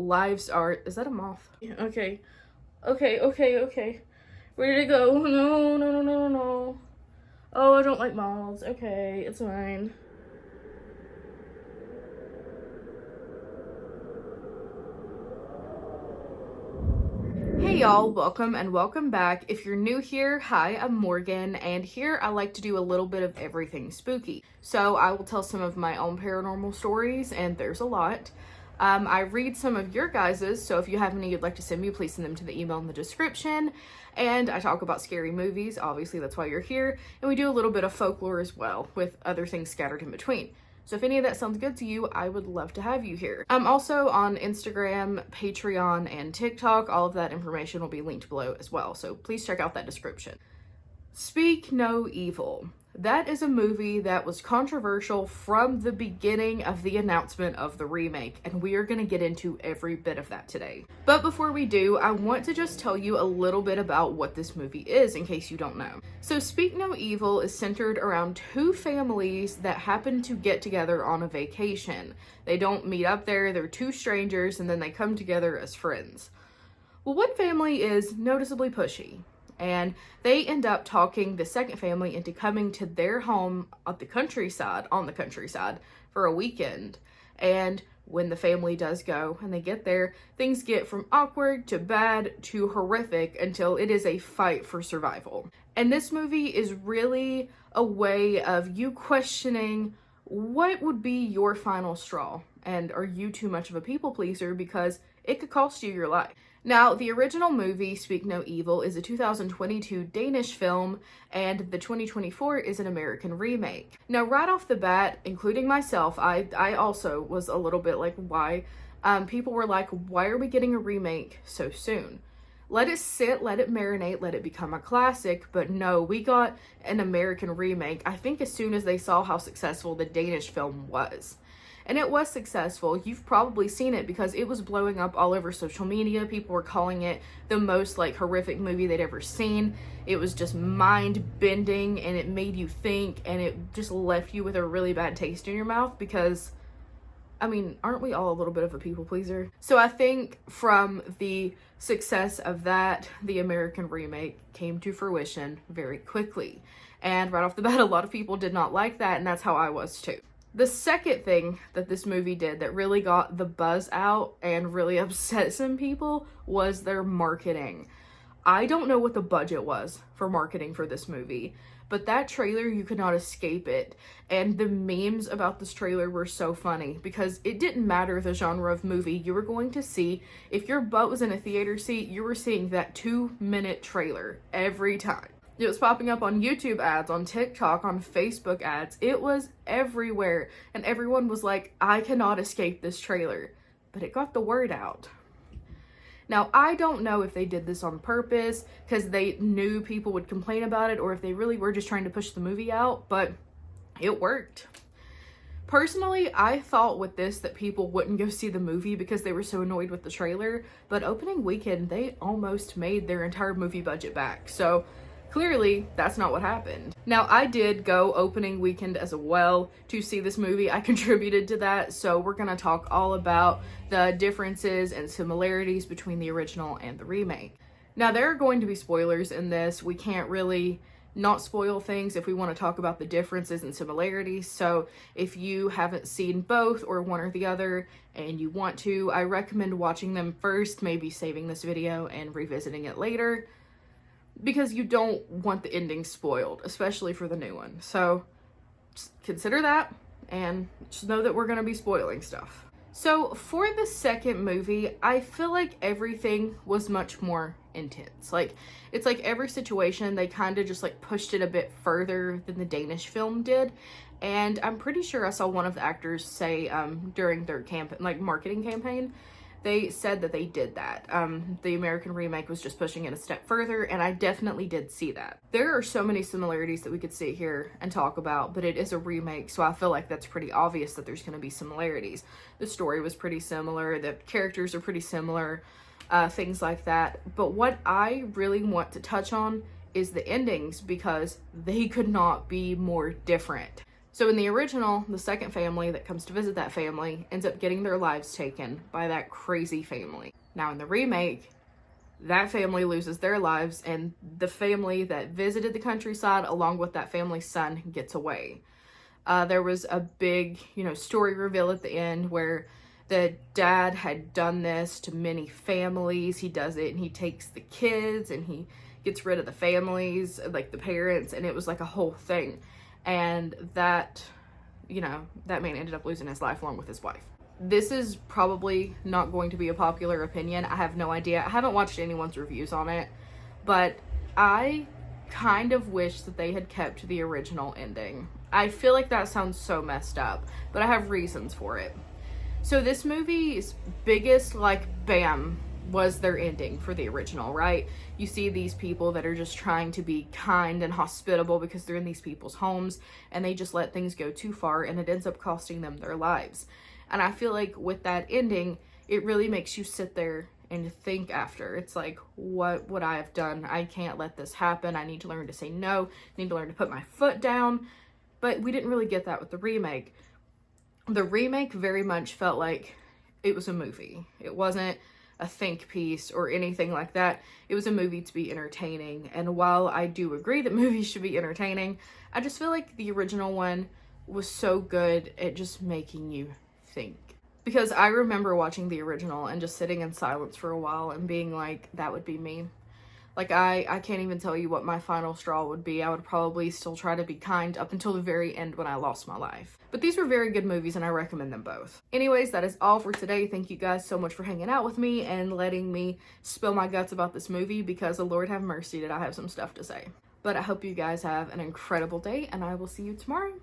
lives are... Is that a moth? Okay. Okay. Where did it go? No. Oh, I don't like moths. Okay, it's fine. Hey y'all, welcome back. If you're new here, hi, I'm Morgan, and here I like to do a little bit of everything spooky. So I will tell some of my own paranormal stories, and there's a lot. I read some of your guys's, so if you have any you'd like to send me, please send them to the email in the description. And I talk about scary movies, obviously that's why you're here, and we do a little bit of folklore as well, with other things scattered in between. So if any of that sounds good to you, I would love to have you here. I'm also on Instagram, Patreon, and TikTok. All of that information will be linked below as well, so please check out that description. Speak No Evil. That is a movie that was controversial from the beginning of the announcement of the remake, and we are going to get into every bit of that today. But before we do, I want to just tell you a little bit about what this movie is, in case you don't know. So Speak No Evil is centered around two families that happen to get together on a vacation. They don't meet up there, they're two strangers, and then they come together as friends. Well, one family is noticeably pushy, and they end up talking the second family into coming to their home on the countryside for a weekend. And when the family does go and they get there, things get from awkward to bad to horrific until it is a fight for survival. And this movie is really a way of you questioning what would be your final straw, and are you too much of a people pleaser, because it could cost you your life. Now, the original movie, Speak No Evil, is a 2022 Danish film, and the 2024 is an American remake. Now, right off the bat, including myself, I also was a little bit like, why? People were like, why are we getting a remake so soon? Let it sit, let it marinate, let it become a classic, but no, we got an American remake, I think as soon as they saw how successful the Danish film was. And it was successful. You've probably seen it because it was blowing up all over social media. People were calling it the most horrific movie they'd ever seen. It was just mind-bending, and it made you think, and it just left you with a really bad taste in your mouth because, I mean, aren't we all a little bit of a people pleaser? So I think from the success of that, the American remake came to fruition very quickly. And right off the bat, a lot of people did not like that, and that's how I was too. The second thing that this movie did that really got the buzz out and really upset some people was their marketing. I don't know what the budget was for marketing for this movie, but that trailer, you could not escape it. And the memes about this trailer were so funny because it didn't matter the genre of movie you were going to see. If your butt was in a theater seat, you were seeing that 2-minute trailer every time. It was popping up on YouTube ads, on TikTok, on Facebook ads. It was everywhere. And everyone was like, I cannot escape this trailer. But it got the word out. Now, I don't know if they did this on purpose because they knew people would complain about it, or if they really were just trying to push the movie out, but it worked. Personally, I thought with this that people wouldn't go see the movie because they were so annoyed with the trailer, but opening weekend, they almost made their entire movie budget back. So clearly, that's not what happened. Now, I did go opening weekend as well to see this movie. I contributed to that, so we're gonna talk all about the differences and similarities between the original and the remake. Now, there are going to be spoilers in this. We can't really not spoil things if we want to talk about the differences and similarities. So if you haven't seen both or one or the other and you want to, I recommend watching them first, maybe saving this video and revisiting it later, because you don't want the ending spoiled, especially for the new one. So just consider that and just know that we're going to be spoiling stuff. So for the second movie, I feel like everything was much more intense. It's like every situation, they kind of just pushed it a bit further than the Danish film did. And I'm pretty sure I saw one of the actors say during their marketing campaign, they said that they did that. The American remake was just pushing it a step further, and I definitely did see that. There are so many similarities that we could sit here and talk about, but it is a remake, so I feel like that's pretty obvious that there's going to be similarities. The story was pretty similar, the characters are pretty similar, things like that. But what I really want to touch on is the endings, because they could not be more different. So in the original, the second family that comes to visit that family ends up getting their lives taken by that crazy family. Now in the remake, that family loses their lives, and the family that visited the countryside along with that family's son gets away. There was a big, story reveal at the end where the dad had done this to many families. He does it and he takes the kids and he gets rid of the families, like the parents, and it was like a whole thing. And that man ended up losing his life along with his wife. This is probably not going to be a popular opinion. I have no idea. I haven't watched anyone's reviews on it, but I kind of wish that they had kept the original ending. I feel like that sounds so messed up, but I have reasons for it. So this movie's biggest, bam, was their ending for the original, right? You see these people that are just trying to be kind and hospitable because they're in these people's homes, and they just let things go too far, and it ends up costing them their lives. And I feel like with that ending, it really makes you sit there and think after. It's like, what would I have done? I can't let this happen. I need to learn to say no. I need to learn to put my foot down. But we didn't really get that with the remake. The remake very much felt like it was a movie. It wasn't a think piece or anything like that. It was a movie to be entertaining. And while I do agree that movies should be entertaining, I just feel like the original one was so good at just making you think. Because I remember watching the original and just sitting in silence for a while and being like, that would be me. Like, I can't even tell you what my final straw would be. I would probably still try to be kind up until the very end when I lost my life. But these were very good movies and I recommend them both. Anyways, that is all for today. Thank you guys so much for hanging out with me and letting me spill my guts about this movie, because the Lord have mercy did I have some stuff to say. But I hope you guys have an incredible day and I will see you tomorrow.